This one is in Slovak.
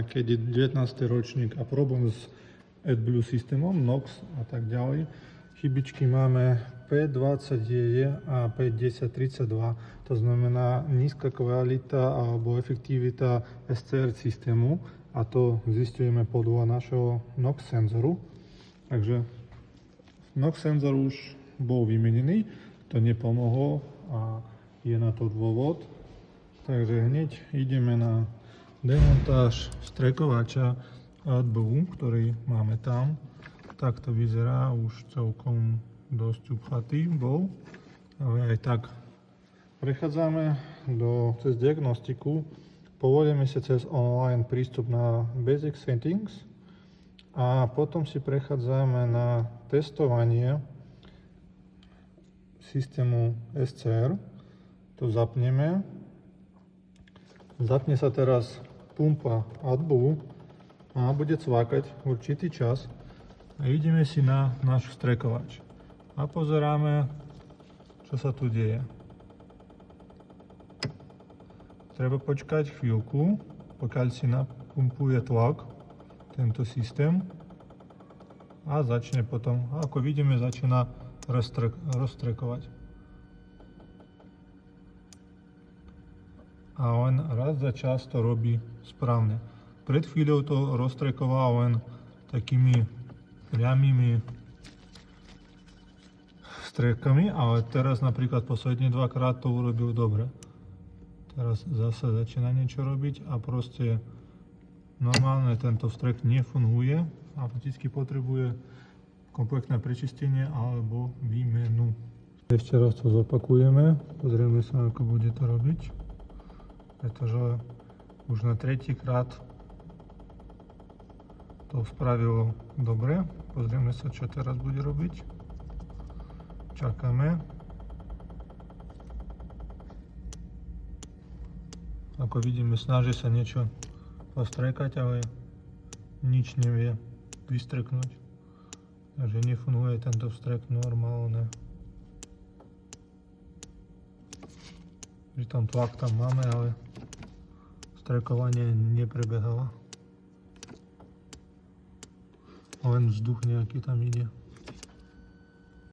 keď je 19. ročník a problém s AdBlue systémom, NOx a tak ďalej. Chybičky máme P20 a P1032, to znamená nízka kvalita alebo efektivita SCR systému a to zistujeme podľa našeho NOx senzoru. Takže NOx senzor už bol vymenený, to nepomohlo a je na to dôvod. Takže hneď ideme na demontáž strekovača AdBlue, ktorý máme tam. Tak to vyzerá, už celkom dosť upchatý bol, ale aj tak prechádzame cez diagnostiku, povolíme si cez online prístup na Basic Settings a potom si prechádzame na testovanie systému SCR. To zapneme. Zapne sa teraz pumpa AdBlue a bude cvakať určitý čas a ideme si na náš strekovač a pozeráme, čo sa tu deje. Treba počkať chvíľku, pokiaľ si napumpuje tlak tento systém a začne potom, ako vidíme, začína rozstrekovať. A len raz za čas to robí správne. Pred chvíľou to rozstrekoval len takými priamými strekami, ale teraz napríklad posledne dvakrát to urobil dobre. Teraz zase začína niečo robiť a proste normálne tento strek nefunguje a prakticky potrebuje kompletné prečistenie alebo výmenu. Ešte raz to zopakujeme, pozrieme sa, ako bude to robiť, pretože už na tretíkrát to spravilo dobre. Pozrieme sa, čo teraz bude robiť. Čakáme. Ako vidíme, snaží sa niečo postrekať, ale nič nevie vystreknúť. Takže nefunguje tento vstrek normálne. Pritom tlak tam máme, ale strekovanie neprebehalo. Len vzduch nejaký tam ide.